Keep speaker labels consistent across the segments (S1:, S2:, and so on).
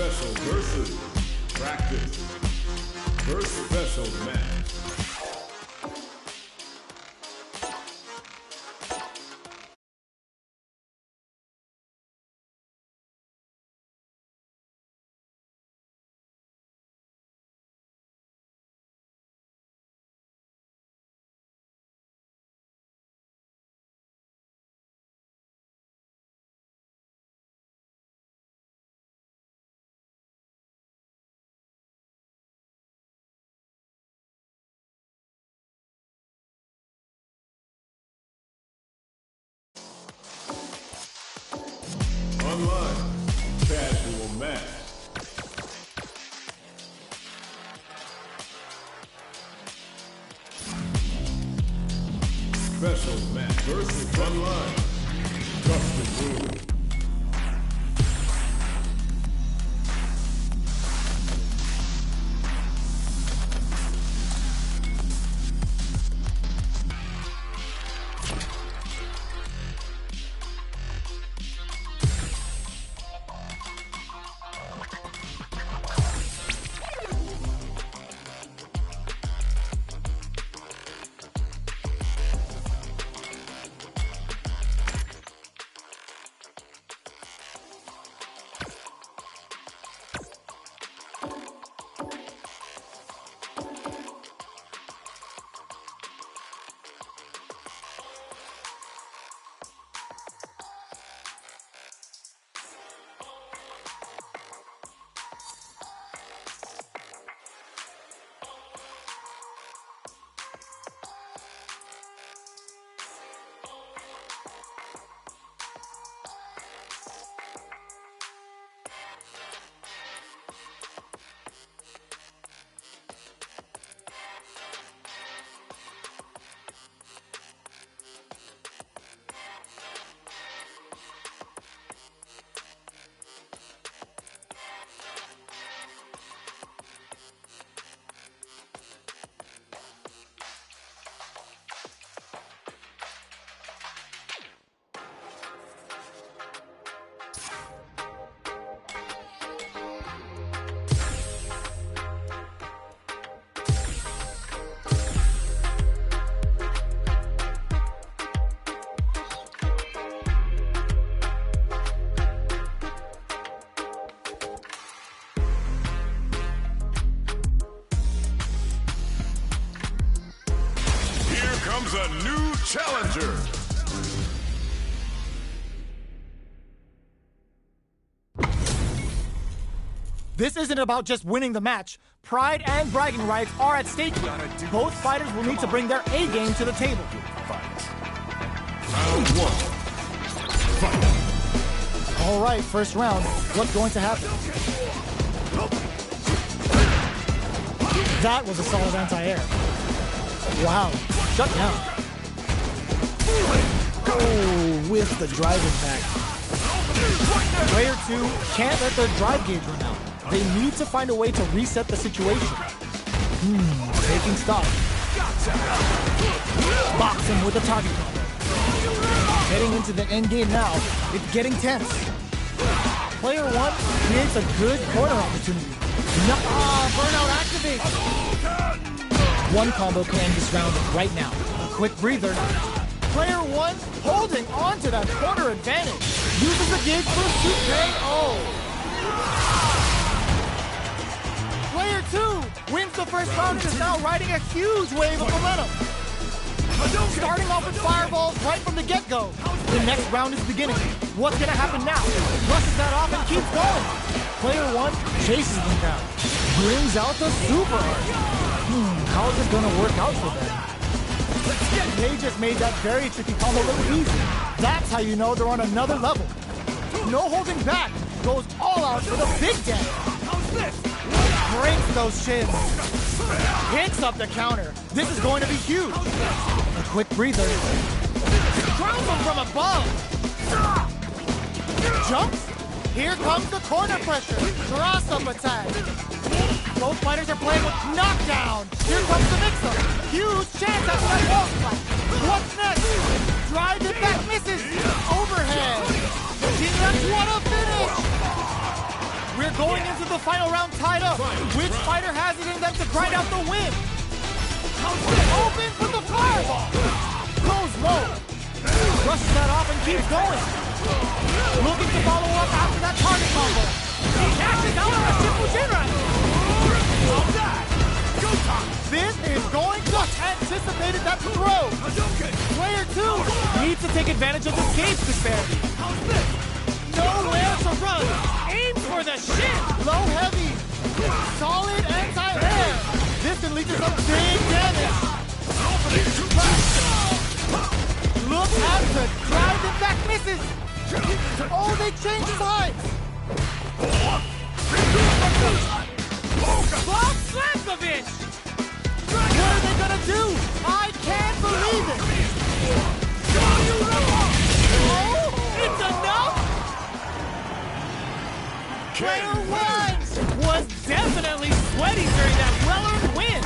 S1: special versus practice. First special match. Online casual match. Special match versus online custom rules. Comes a new challenger.
S2: This isn't about just winning the match. Pride and bragging rights are at stake here. Both fighters will need to bring their A game to the table.
S1: Round one. Fight.
S2: All right, first round. What's going to happen? That was a solid anti-air. Wow. Shut down.
S3: Oh, with the drive impact.
S2: Player 2 can't let their drive gauge run out. They need to find a way to reset the situation. Taking stock. Box him with a target combo. Heading into the end game now. It's getting tense. Player 1 creates a good corner opportunity. Burnout activates. One combo can end this round right now. A quick breather. Player 1 holding on to that corner advantage. Uses the gauge for Super. Oh. Player 2 wins the first round and is now riding a huge wave of momentum. Starting off with fireballs right from the get-go. The next round is beginning. What's going to happen now? Brushes that off and keeps going. Player 1 chases them down. Brings out the super art. How is this going to work out for them? They just made that very tricky combo look easy. That's how you know they're on another level. No holding back. Goes all out for the big damage. Breaks those shins. Hits up the counter. This is going to be huge. A quick breather. Drowns him from above. Jumps. Here comes the corner pressure. Cross-up attack. Both fighters are playing with knockdown. Here comes the mix-up. Huge chance after that wall spot. What's next? Drive it back, misses. Overhead. What a finish. We're going into the final round tied up. Which fighter has it in them to grind out the win? Opens with the fireball. Goes low. Brushes that off and keeps going. Looking to follow up after that target combo. He cashes out on a triple Jinrai. This is going to anticipated that throw. Player 2 needs to take advantage of the gauge disparity. Nowhere to run. Aim for the shin. Low heavy. Solid anti-air. This can lead to some big damage. Look at the drive and back misses. Oh, they changed sides. Bob Slankovich. What are they gonna do? I can't believe it. Oh, it's enough. Player 1 was definitely sweaty during that well-earned win.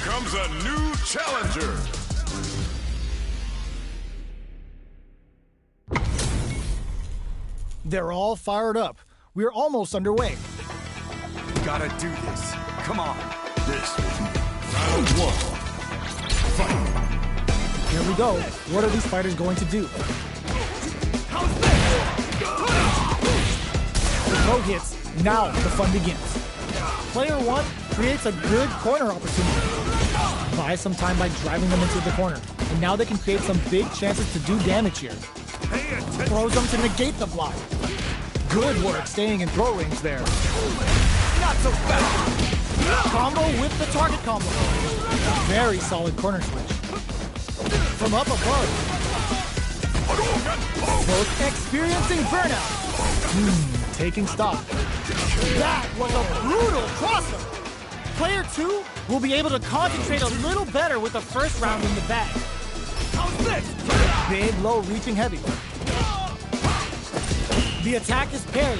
S1: Comes a new challenger.
S2: They're all fired up. We're almost underway.
S4: Gotta do this. Come on.
S1: This is round 1. Fight.
S2: Here we go. What are these fighters going to do? The throw hits. Now the fun begins. Player 1 creates a good corner opportunity. Buys some time by driving them into the corner. And now they can create some big chances to do damage here. Throws them to negate the block. Good work staying in throw range there.
S4: Not so fast.
S2: Combo with the target combo. Very solid corner switch. From up above. Both experiencing burnout. Taking stock. That was a brutal crossover. Player 2 will be able to concentrate a little better with the first round in the bag. Big, low, reaching heavy. The attack is parried.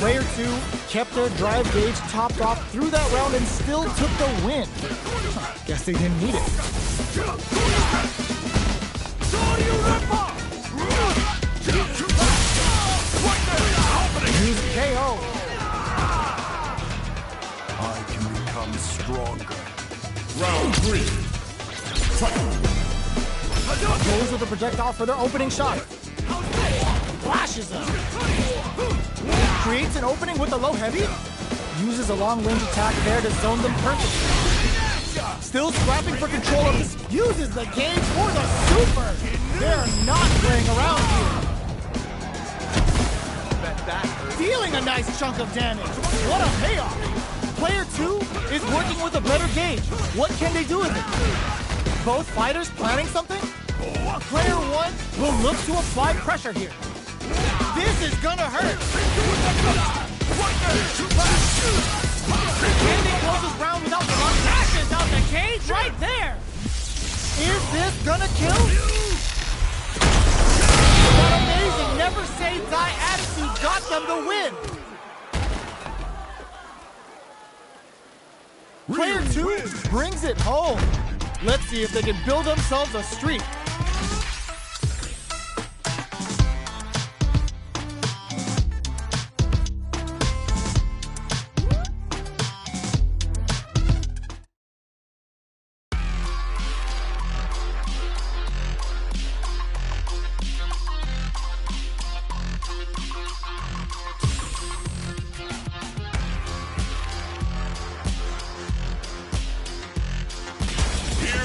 S2: Player 2 kept their drive gauge topped off through that round and still took the win. Guess they didn't need it. Use KO.
S4: I can become stronger.
S1: Round 3. Fight.
S2: Goes with the projectile for their opening shot. Flashes him. Creates an opening with a low heavy. Uses a long-range attack there to zone them perfectly. Still scrapping for control of this. Uses the gauge for the super. They're not playing around here. Dealing a nice chunk of damage. What a payoff. Player 2 is working with a better gauge. What can they do with it? Both fighters planning something? Player 1 will look to apply pressure here. This is gonna hurt. Can they close this round without the run? Dashes out the cage right there. Is this gonna kill? That amazing never say die attitude got them the win. Player 2 brings it home. Let's see if they can build themselves a streak.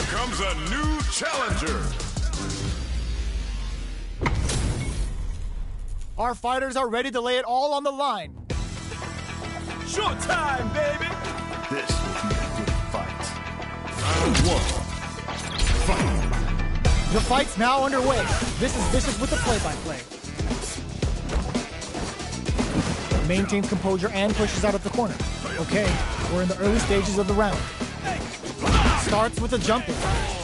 S1: Comes a new challenger.
S2: Our fighters are ready to lay it all on the line.
S4: Showtime, baby!
S1: This will be a good fight. Round 1. Fight.
S2: The fight's now underway. This is Vicious with the play-by-play. Maintains composure and pushes out of the corner. Okay, we're in the early stages of the round. Starts with a jump in.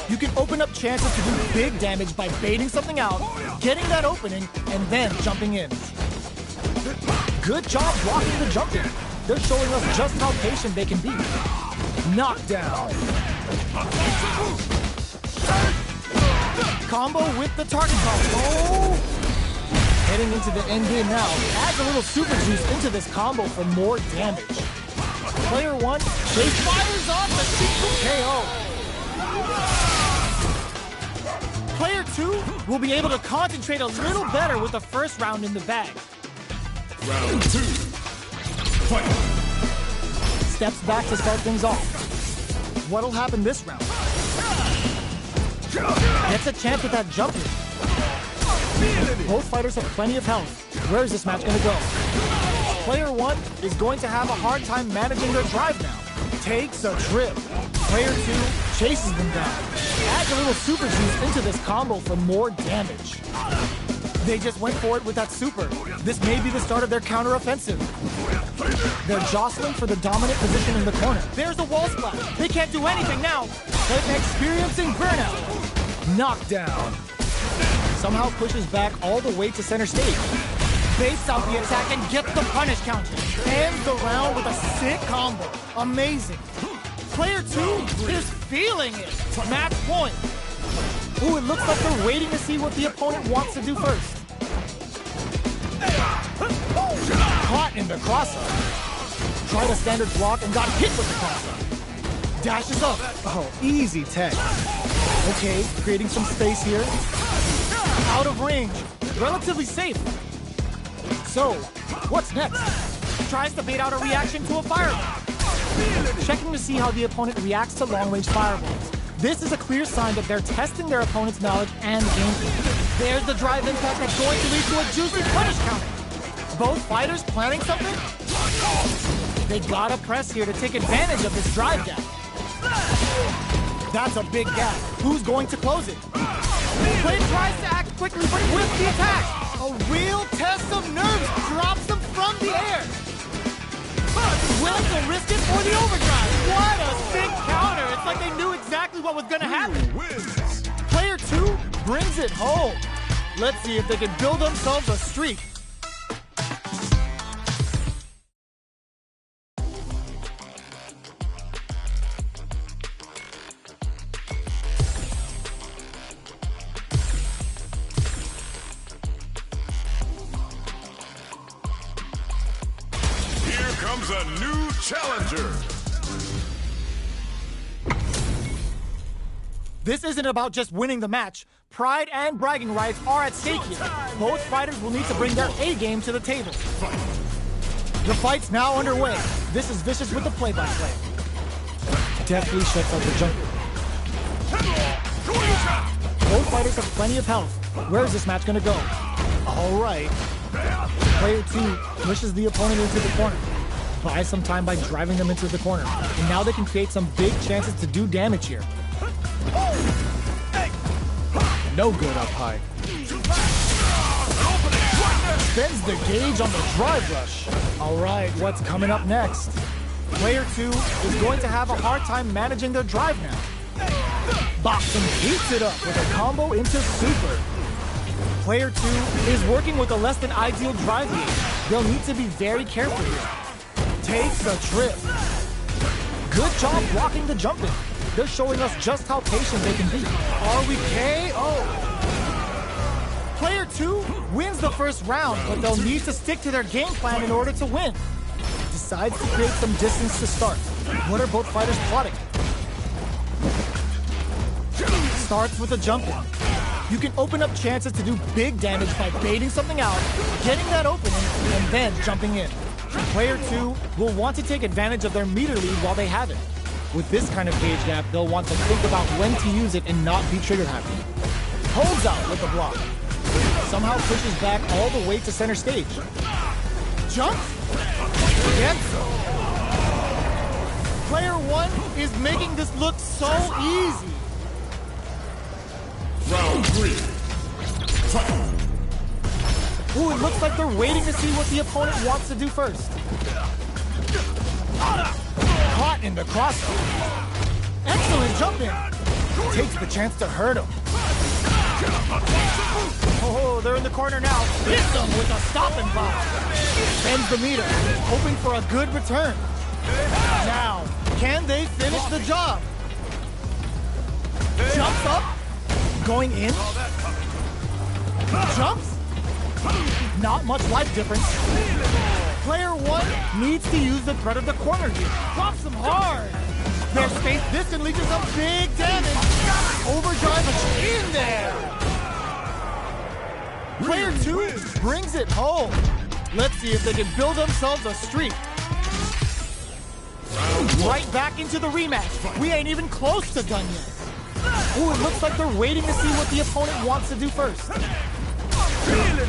S2: You can open up chances to do big damage by baiting something out, getting that opening, and then jumping in. Good job blocking the jump in. They're showing us just how patient they can be. Knockdown. Combo with the target combo. Heading into the end game now. Adds a little super juice into this combo for more damage. Player 1, they fires off the sequel KO. Player 2 will be able to concentrate a little better with the first round in the bag.
S1: Round 2. Fight.
S2: Steps back to start things off. What'll happen this round? Gets a chance with that jump in. Both fighters have plenty of health. Where is this match going to go? Player 1 is going to have a hard time managing their drive now. Takes a trip. Player 2 chases them down. Adds a little super juice into this combo for more damage. They just went for it with that super. This may be the start of their counter-offensive. They're jostling for the dominant position in the corner. There's the wall splash. They can't do anything now. They're experiencing burnout. Knockdown. Somehow pushes back all the way to center stage. Baits out the attack and gets the punish counter. Ends the round with a sick combo. Amazing. Player 2 is feeling it. Match point. Ooh, it looks like they're waiting to see what the opponent wants to do first. Caught in the crosser. Tried a standard block and got hit with the crosser. Dashes up. Oh, easy tech. Okay, creating some space here. Out of range. Relatively safe. So, what's next? Tries to bait out a reaction to a fireball. Checking to see how the opponent reacts to long-range fireballs. This is a clear sign that they're testing their opponent's knowledge and game plan. There's the drive impact that's going to lead to a juicy punish counter. Both fighters planning something? They gotta press here to take advantage of this drive gap. That's a big gap. Who's going to close it? Play tries to act quickly, but with the attack. A real test of nerves drops them from the air. Willing to risk it for the overdrive. What a sick counter. It's like they knew exactly what was going to happen. Player 2 brings it home. Let's see if they can build themselves a streak.
S1: Challenger.
S2: This isn't about just winning the match. Pride and bragging rights are at stake here. Both fighters will need to bring their A-game to the table. The fight's now underway. This is Vicious with the play-by-play. Deftly shuts out the jumper. Both fighters have plenty of health. Where's this match gonna go? All right. Player 2 pushes the opponent into the corner. Buys some time by driving them into the corner. And now they can create some big chances to do damage here.
S3: No good up high.
S2: Spends the gauge on the drive rush. All right, what's coming up next? Player 2 is going to have a hard time managing their drive now. Boxing heats it up with a combo into super. Player 2 is working with a less than ideal drive gauge. They'll need to be very careful here. Takes the trip. Good job blocking the jump in. They're showing us just how patient they can be. Are we KO? Player 2 wins the first round, but they'll need to stick to their game plan in order to win. Decides to create some distance to start. What are both fighters plotting? Starts with a jump in. You can open up chances to do big damage by baiting something out, getting that opening, and then jumping in. Player 2 will want to take advantage of their meter lead while they have it. With this kind of gauge gap, they'll want to think about when to use it and not be trigger happy. Holds out with the block. Somehow pushes back all the way to center stage. Jumps. Gets. Player 1 is making this look so easy.
S1: Round 3. Fight.
S2: Ooh, it looks like they're waiting to see what the opponent wants to do first. Caught in the crossfire. Excellent jump in. Takes the chance to hurt him. Oh, they're in the corner now. Hits them with a stopping block. Bends the meter, hoping for a good return. Now, can they finish the job? Jumps up. Going in. Jumps. Not much life difference. Player 1 needs to use the threat of the corner here. Drops them hard. Their space distantly to some big damage. Overdrive in there. Player 2 brings it home. Let's see if they can build themselves a streak. Right back into the rematch. We ain't even close to done yet. Ooh, it looks like they're waiting to see what the opponent wants to do first.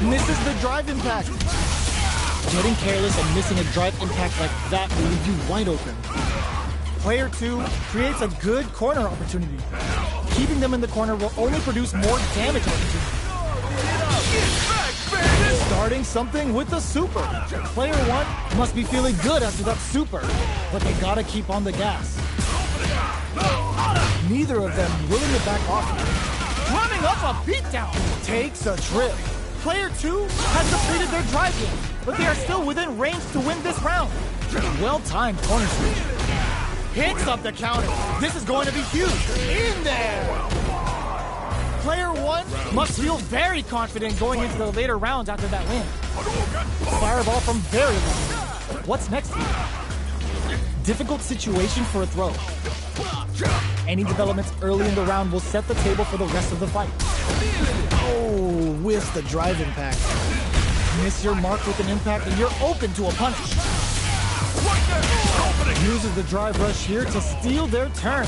S2: Misses the drive impact. Getting careless and missing a drive impact like that will leave you wide open. Player 2 creates a good corner opportunity. Keeping them in the corner will only produce more damage opportunities. Starting something with the super. Player 1 must be feeling good after that super, but they gotta keep on the gas. Neither of them willing to back off. Running up a beatdown. Takes a trip. Player 2 has completed their drive game, but they are still within range to win this round. Well-timed corner switch. Hits up the counter. This is going to be huge. In there. Player 1 must feel very confident going into the later rounds after that win. Fireball from very long. What's next here? Difficult situation for a throw. Any developments early in the round will set the table for the rest of the fight.
S3: Oh, with the drive impact.
S2: Miss your mark with an impact and you're open to a punish. Uses the drive rush here to steal their turn.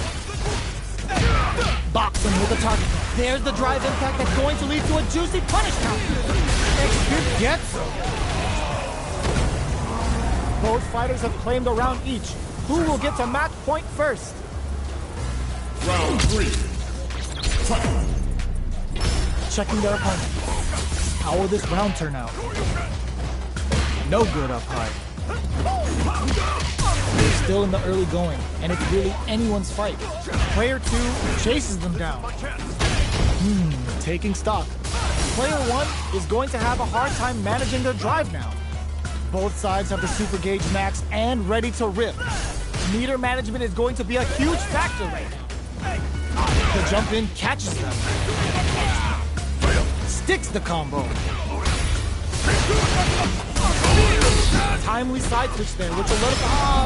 S2: Box him with a target. There's the drive impact that's going to lead to a juicy punish count. Execute gets him. Both fighters have claimed a round each. Who will get to match point first?
S1: Round 3. Fight.
S2: Checking their opponent. How will this round turn out?
S3: No good up high.
S2: They're still in the early going, and it's really anyone's fight. Player 2 chases them down. Taking stock. Player 1 is going to have a hard time managing their drive now. Both sides have the super gauge max and ready to rip. Meter management is going to be a huge factor right now. The jump in catches them. Sticks the combo. Timely side switch there, which will let it...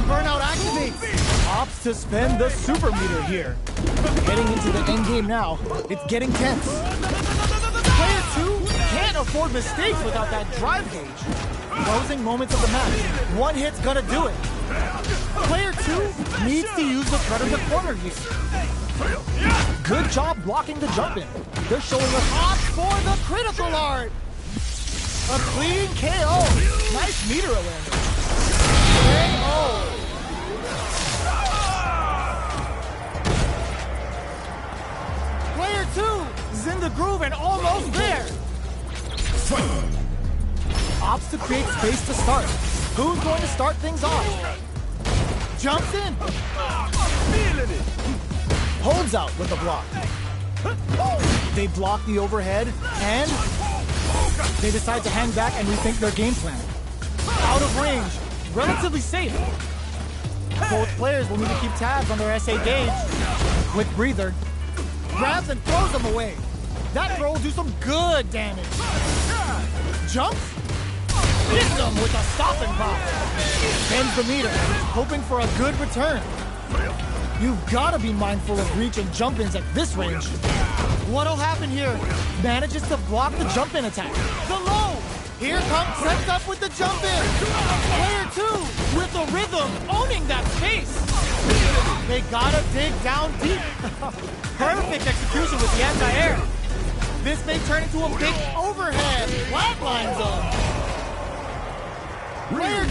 S2: burnout activates! Opts to spend the super meter here. Getting into the end game now. It's getting tense. Player 2 can't afford mistakes without that drive gauge. Closing moments of the match. One hit's gonna do it. Player 2 needs to use the threat of the corner here. Good job blocking the jump in. They're showing us off for the critical art. A clean KO. Nice meter awareness. KO. Player 2 is in the groove and almost there. Opts to create space to start. Who's going to start things off? Jumps in. Holds out with the block. They block the overhead and they decide to hang back and rethink their game plan. Out of range, relatively safe. Both players will need to keep tabs on their SA gauge. With breather, grabs and throws them away. That throw will do some good damage. Jumps, hits them with a stop and pop. Bends the meter, hoping for a good return. You've got to be mindful of reach and jump-ins at this range. What'll happen here? Manages to block the jump-in attack. The low! Here comes, sets up with the jump-in. Player 2 with the rhythm, owning that space. They gotta dig down deep. Perfect execution with the anti-air. This may turn into a big overhead. Flatline zone. Player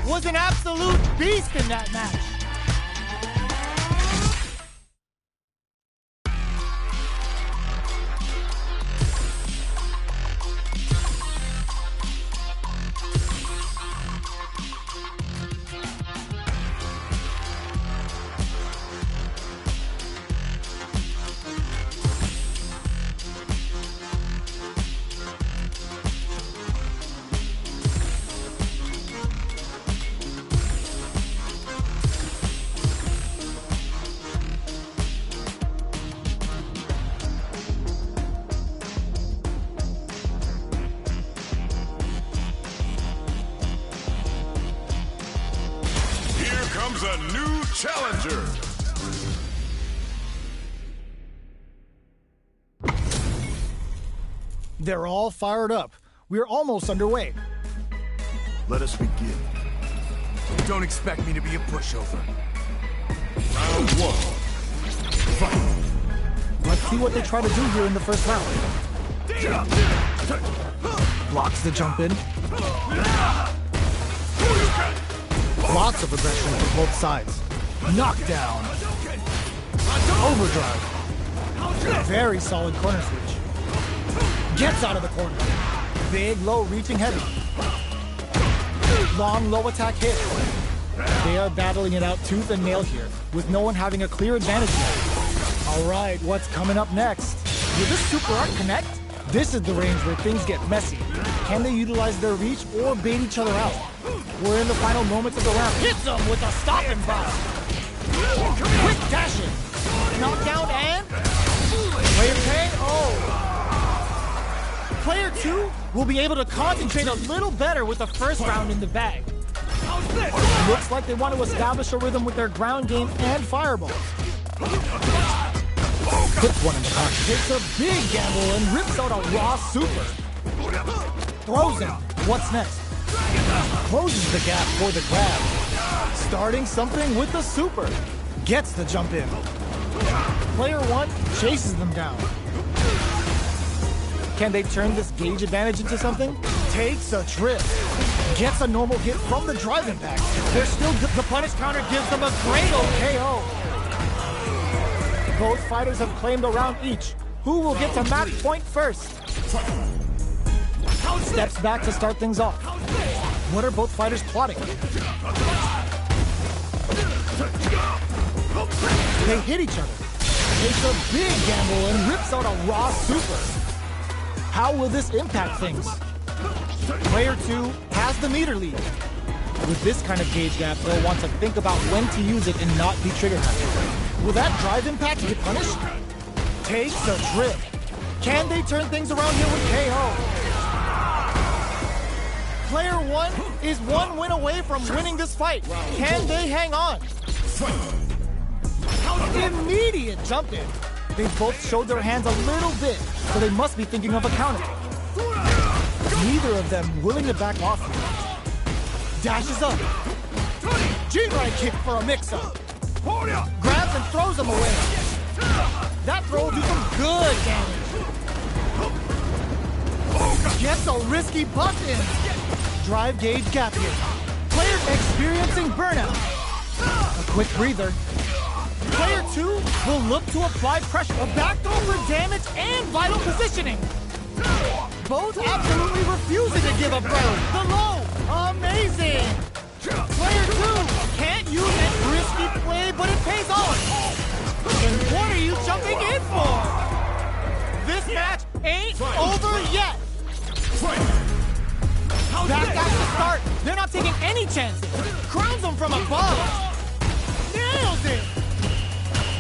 S2: 2 was an absolute beast in that match.
S1: Comes a new challenger.
S2: They're all fired up. We're almost underway.
S4: Let us begin.
S5: Don't expect me to be a pushover.
S1: Round 1. Fight.
S2: Let's see what they try to do here in the first round. Blocks the jump in. Lots of aggression from both sides. Knockdown. Overdrive. Very solid corner switch. Gets out of the corner. Big, low, reaching heavy. Long, low attack hit. They are battling it out tooth and nail here, with no one having a clear advantage yet. All right, what's coming up next? Will this super art connect? This is the range where things get messy. Can they utilize their reach or bait each other out? We're in the final moments of the round. Hits them with a stop and pop. Quick dashing. Knockdown and... Player KO. Player 2 will be able to concentrate a little better with the first round in the bag. Looks like they want to establish a rhythm with their ground game and fireballs. Puts one in the pocket. Takes a big gamble and rips out a raw super. Throws him. What's next? Closes the gap for the grab. Starting something with the super. Gets the jump in. Player 1 chases them down. Can they turn this gauge advantage into something? Takes a trip. Gets a normal hit from the drive impact. They're still good. The punish counter gives them a great old KO. Both fighters have claimed a round each. Who will get to match point first? Steps back to start things off. What are both fighters plotting? They hit each other. Takes a big gamble and rips out a raw super. How will this impact things? Player 2 has the meter lead. With this kind of gauge gap, they'll want to think about when to use it and not be trigger happy. Will that drive impact get punished? Takes a trip. Can they turn things around here with KO? Player one is one win away from winning this fight. Can they hang on? Immediate jump in. They both showed their hands a little bit, so they must be thinking of a counter. Neither of them willing to back off. Dashes up. G-right kick for a mix-up. Grabs and throws him away. That throw will do some good damage. Gets a risky butt in. Drive gauge gap here. Player experiencing burnout. A quick breather. Player two will look to apply pressure. A backthrow for damage and vital positioning. Both absolutely refusing to give up ground. The low. Amazing. Player two can't use it. Risky play, but it pays off. And what are you jumping in for? This match ain't over yet. Back at the start. They're not taking any chances. Crowns them from above. Nails it.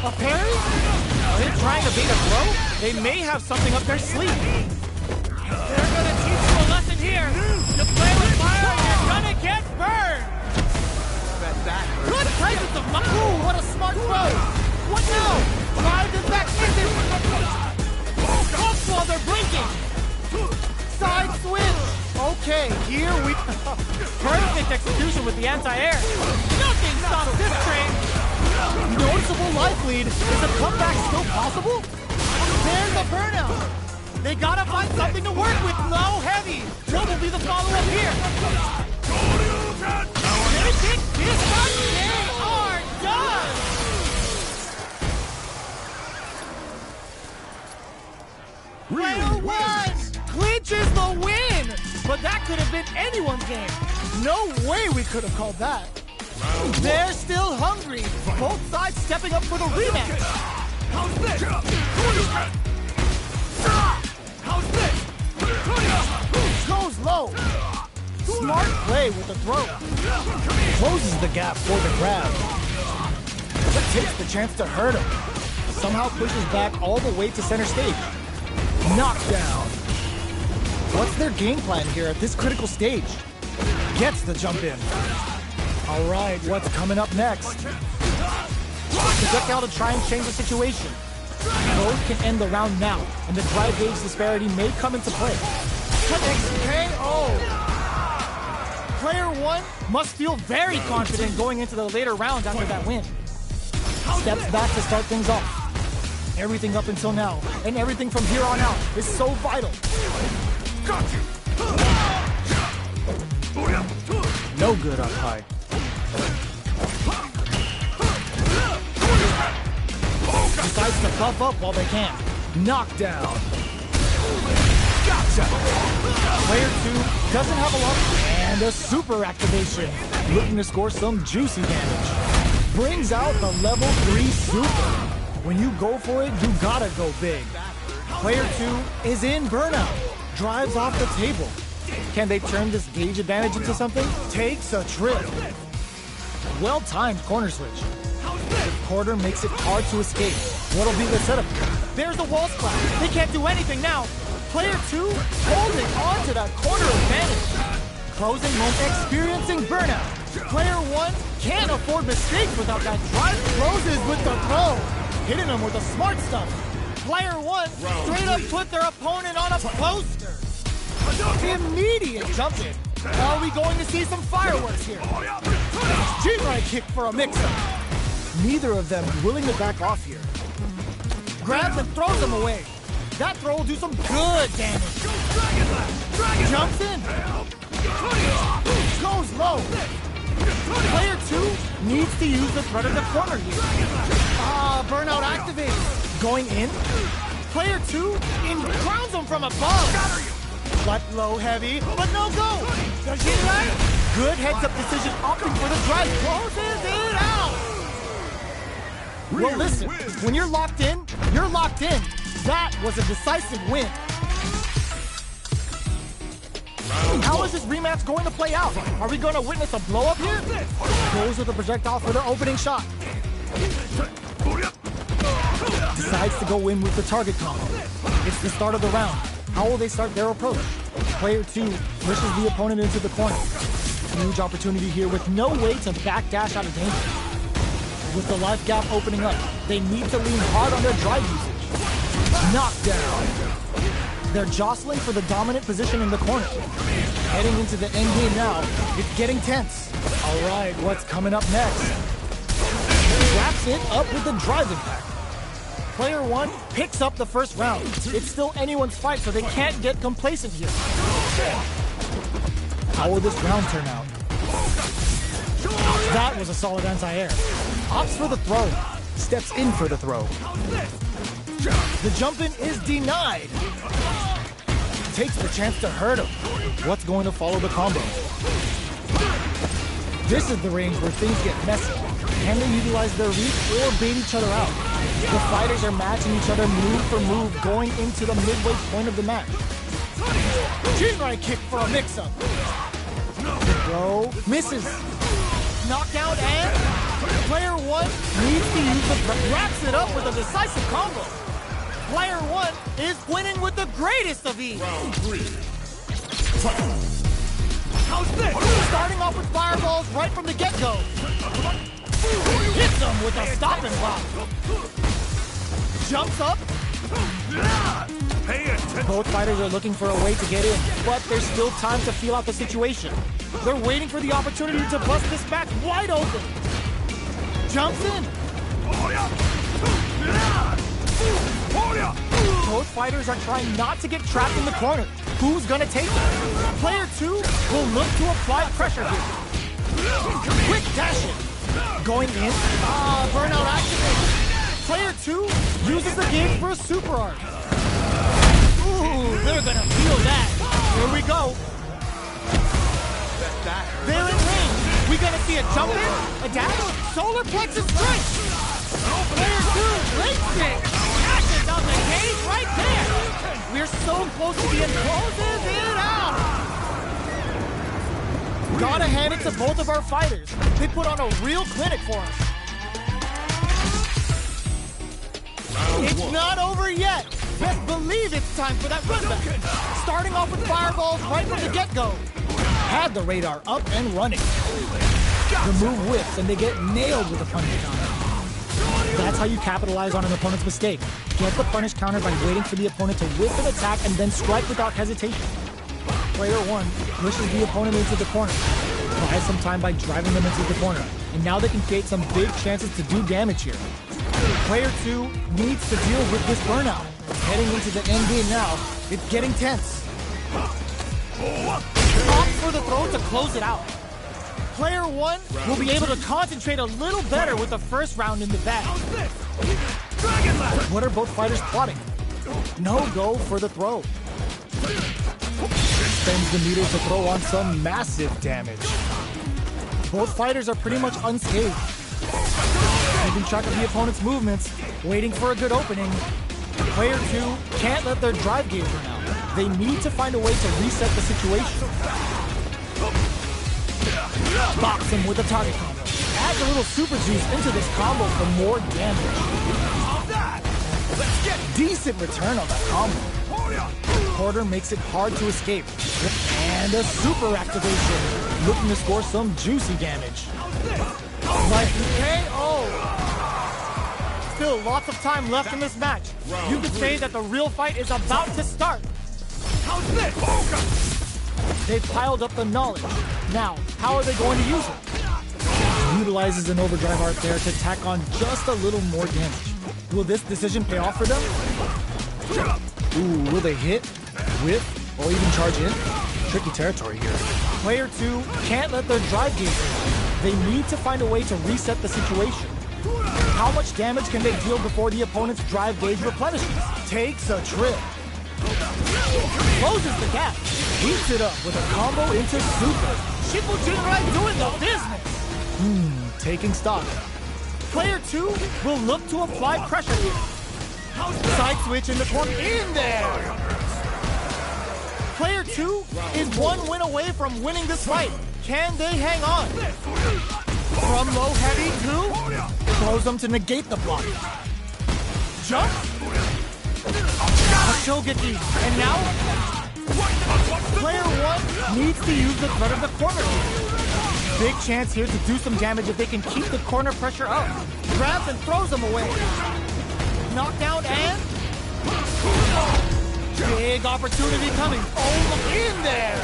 S2: A parry? Are they trying to bait a throw? They may have something up their sleeve. They're gonna teach you a lesson here. You play with fire, you're gonna get burned. Good presence of ooh, what a smart throw. What now? Drive this back into while they're blinking. Side switch. Okay, here we perfect execution with the anti-air. Nothing stops this train. Noticeable life lead. Is the comeback still possible? There's the burnout. They gotta find something to work with. No heavy. What will be the follow-up here? They think this time they are done. Player one clinches the win. But that could have been anyone's game. No way we could have called that. They're still hungry. Both sides stepping up for the rematch. How's this? How's this? Goes low. Smart play with the throw.
S3: Closes the gap for the grab.
S2: But takes the chance to hurt him. Somehow pushes back all the way to center stage. Knockdown. What's their game plan here at this critical stage? Gets the jump in. All right, what's coming up next? Projectile to try and change the situation. Both can end the round now, and the drive gauge disparity may come into play. KO! Player one must feel very confident going into the later rounds after that win. Steps back to start things off. Everything up until now, and everything from here on out is so vital. Got you!
S3: No good up high.
S2: Decides to buff up while they can. Knockdown.
S3: Gotcha!
S2: Player two doesn't have a lot. And a super activation. Looking to score some juicy damage. Brings out the level 3 super. When you go for it, you gotta go big. Player two is in burnout. Drives off the table. Can they turn this gauge advantage into something? Takes a trip. Well-timed corner switch. The quarter makes it hard to escape. What'll be the setup? There's the wall splash. They can't do anything now. Player two holding on to that corner advantage. Closing moment, experiencing burnout. Player one can't afford mistakes without that drive. Closes with the throw. Hitting them with the smart stuff. Player one straight up put their opponent on a poster. Immediate jump in. Are we going to see some fireworks here? G-right kick for a mix-up. Neither of them willing to back off here. Grabs and throws them away. That throw will do some good damage. Jumps in. Goes low. Player two needs to use the threat of the corner here. Burnout activated. Going in. Player two crowns him from above. Left low heavy, but no go. Does she right? Good heads-up decision, opting for the drive. Closes it out. Well, listen, when you're locked in, you're locked in. That was a decisive win. How is this rematch going to play out? Are we going to witness a blow-up here? Goes with the projectile for their opening shot. Decides to go in with the target combo. It's the start of the round. How will they start their approach? Player 2 pushes the opponent into the corner. Huge opportunity here with no way to backdash out of danger. With the life gap opening up, they need to lean hard on their drive usage. Knockdown. They're jostling for the dominant position in the corner. Heading into the end game now, it's getting tense. All right, what's coming up next? Wraps it up with the drive impact. Player 1 picks up the first round. It's still anyone's fight, so they can't get complacent here. How will this round turn out? That was a solid anti-air. Opts for the throw. Steps in for the throw. The jump-in is denied. Takes the chance to hurt him. What's going to follow the combo? This is the range where things get messy. Can they utilize their reach or bait each other out? The fighters are matching each other move for move going into the midway point of the match. Shinrai kick for a mix-up. The throw misses. Knockdown and player 1 needs to use the wraps it up with a decisive combo. Player 1 is winning with the greatest of ease.
S1: Round 3.
S2: How's this? Starting off with fireballs right from the get-go. Hits them with a stop and block. Jumps up.
S5: Pay attention.
S2: Both fighters are looking for a way to get in, but there's still time to feel out the situation. They're waiting for the opportunity to bust this match wide open. Jumps in. Both fighters are trying not to get trapped in the corner. Who's gonna take it? Player 2 will look to apply pressure here. Quick dash in. Going in. Burnout activated. Player 2 uses the gauge for a super art. Ooh, they're gonna feel that. Here we go. They're in range. We gonna see a jump in, a dash, solar plexus strike. Player 2 breaks it. Dashes on the gauge right there. We're so close to the end. Closes it out. Gotta hand it to both of our fighters. They put on a real clinic for us. It's not over yet. Best believe it's time for that run back. Starting off with fireballs right from the get-go. Had the radar up and running. The move whips and they get nailed with a punish counter. That's how you capitalize on an opponent's mistake. Get the punish counter by waiting for the opponent to whip an attack and then strike without hesitation. Player 1 pushes the opponent into the corner. Buys some time by driving them into the corner. And now they can create some big chances to do damage here. Player 2 needs to deal with this burnout. Heading into the end game now, it's getting tense. Opts for the throw to close it out. Player 1 will be able to concentrate a little better with the first round in the bag. What are both fighters plotting? No go for the throw. Spends the meter to throw on some massive damage. Both fighters are pretty much unscathed. Keeping track of the opponent's movements, waiting for a good opening. Player 2 can't let their drive gauge run out. They need to find a way to reset the situation. Box him with a target combo. Adds a little super juice into this combo for more damage. Let's get decent return on that combo. Porter makes it hard to escape. And a super activation. Looking to score some juicy damage. Like KO. Still lots of time left in this match. You could say that the real fight is about to start. How's this? They've piled up the knowledge. Now, how are they going to use it? Utilizes an overdrive art there to tack on just a little more damage. Will this decision pay off for them? Ooh, will they hit, whip, or even charge in? Tricky territory here. Player 2 can't let their drive gauge run. They need to find a way to reset the situation. How much damage can they deal before the opponent's drive gauge replenishes? Takes a trip. Closes the gap. Heats it up with a combo into super. Shippo Jinrai doing the business. Taking stock. Player 2 will look to apply pressure here. Side switch in the corner. In there. Player 2 is one win away from winning this fight. Can they hang on? From low heavy to throws them to negate the block. Jump. A Shogeki. And now Player 1 needs to use the threat of the corner. Big chance here to do some damage if they can keep the corner pressure up. Grabs and throws them away. Knockdown and... big opportunity coming. Oh, in there!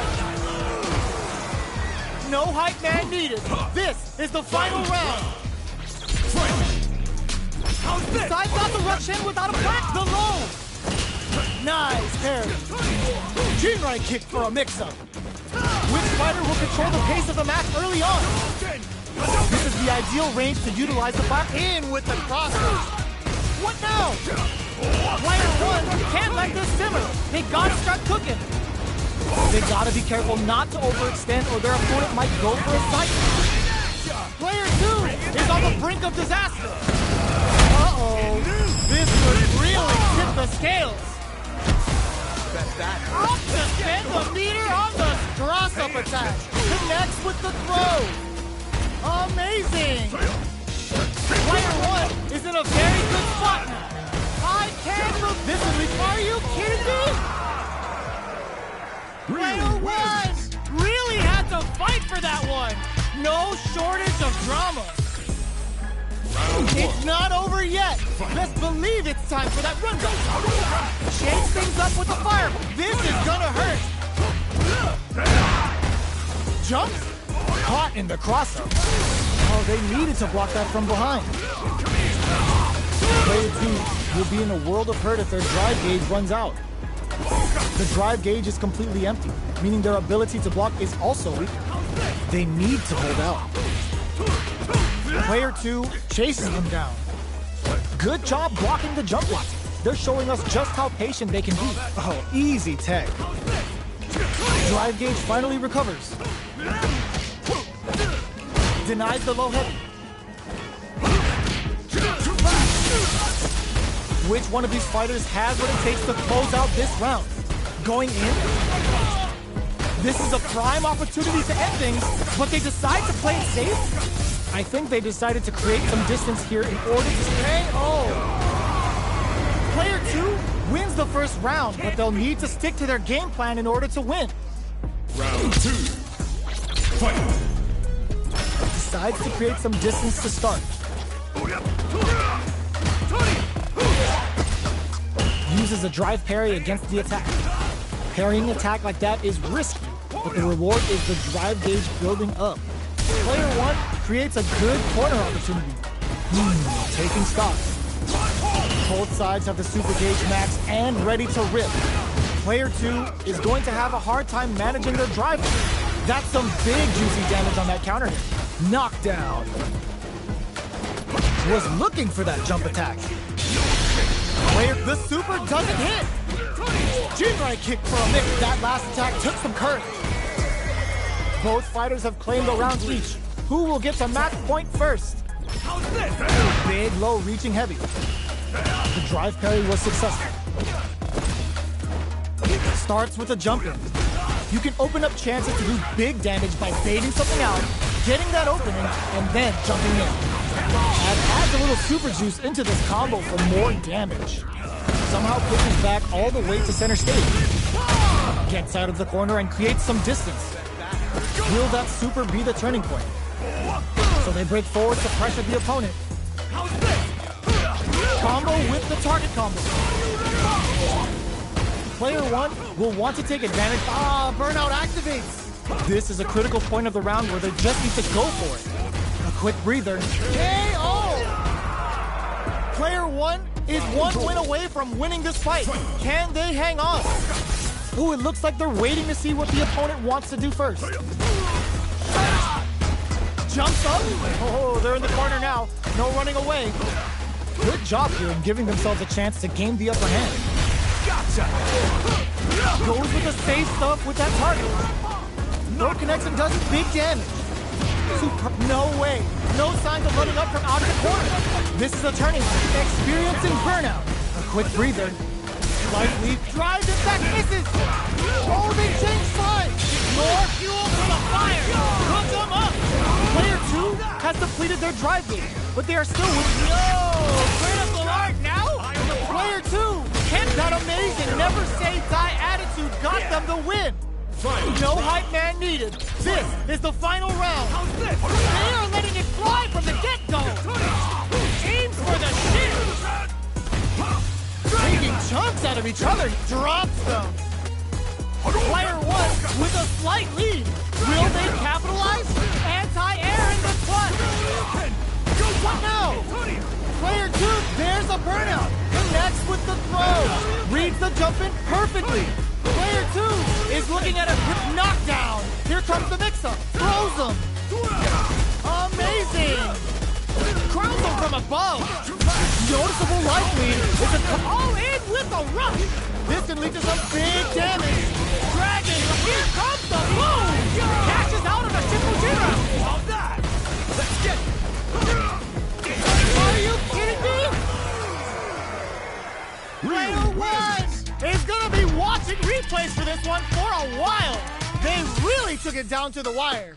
S2: No hype man needed. This is the final round. Decides not to rush in without a plan. The low. Nice parry. Jinrai kick for a mix-up. Which fighter will control the pace of the match early on? This is the ideal range to utilize the fire. In with the crosser. What now? Player 1 can't let this simmer. They gotta start cooking. They gotta be careful not to overextend or their opponent might go for a sight. Player 2 is on the brink of disaster. Uh-oh. This could really tip the scales. Up to spend the meter on the cross-up attack. Connects with the throw. Amazing. Player 1 is in a very good spot now. I can't move. This is... are you kidding me? Player 1 really had to fight for that one. No shortage of drama. It's not over yet. Best believe it's time for that rundown. Change things up with the fire. This is gonna hurt. Jumps? Caught in the crossover. Oh, they needed to block that from behind. Player 2 will be in a world of hurt if their drive gauge runs out. The drive gauge is completely empty, meaning their ability to block is also weak. They need to hold out. Player 2 chases them down. Good job blocking the jump block. They're showing us just how patient they can be. Oh, easy tag. Drive gauge finally recovers. Denies the low heavy. Which one of these fighters has what it takes to close out this round? Going in? This is a prime opportunity to end things, but they decide to play it safe? I think they decided to create some distance here in order to stay. Oh! Player 2 wins the first round, but they'll need to stick to their game plan in order to win.
S1: Round 2. Fight.
S2: Decides to create some distance to start. Uses a drive parry against the attack. Parrying attack like that is risky, but the reward is the drive gauge building up. Player 1 creates a good corner opportunity. Taking stock. Both sides have the super gauge max and ready to rip. Player 2 is going to have a hard time managing their drive. That's some big juicy damage on that counter hit. Knockdown. Was looking for that jump attack. Player, the super doesn't hit. Jinrai kick for a mix. That last attack took some courage. Both fighters have claimed a round each. Who will get to match point first? Big low reaching heavy. The drive parry was successful. Starts with a jump in. You can open up chances to do big damage by baiting something out, getting that opening, and then jumping in. And adds a little super juice into this combo for more damage. Somehow pushes back all the way to center stage. Gets out of the corner and creates some distance. Will that super be the turning point? So they break forward to pressure the opponent. Combo with the target combo. Player 1 will want to take advantage. Burnout activates. This is a critical point of the round where they just need to go for it. A quick breather. KO! Player 1 is one win away from winning this fight. Can they hang on? Ooh, it looks like they're waiting to see what the opponent wants to do first. Jumps up. Oh, they're in the corner now. No running away. Good job here in giving themselves a chance to gain the upper hand. Gotcha. Goes with the safe stuff with that target. No connection does big damage. Super. No way. No signs of letting up from out of the corner. This is a turning point. Experiencing burnout. A quick breather. Light leap. Drives it back. Misses. Oh, they changed sides. More fuel for the fire. Hook them up. Player 2 has depleted their drive gauge, but they are still with critical art now? Player 2, that amazing never say die attitude got them the win. No hype man needed. This is the final round. They are letting it fly from the get-go. Aims for the shin. Taking chunks out of each other, drops them. Player 1 with a slight lead. Will they capitalize? Anti-air in the clutch. What now? Player 2, there's a burnout. Connects with the throw. Reads the jump in perfectly. Player 2 is looking at a quick knockdown. Here comes the mix-up. Throws him. Amazing. Crowns him from above. Noticeable life lead is a all in with a rush. This can lead to some big damage. Dragon, here comes the boom. Cashes out on a Shimojira. All that. Let's get. Are you kidding me? Player 1 is gonna be watching replays for this one for a while. They really took it down to the wire.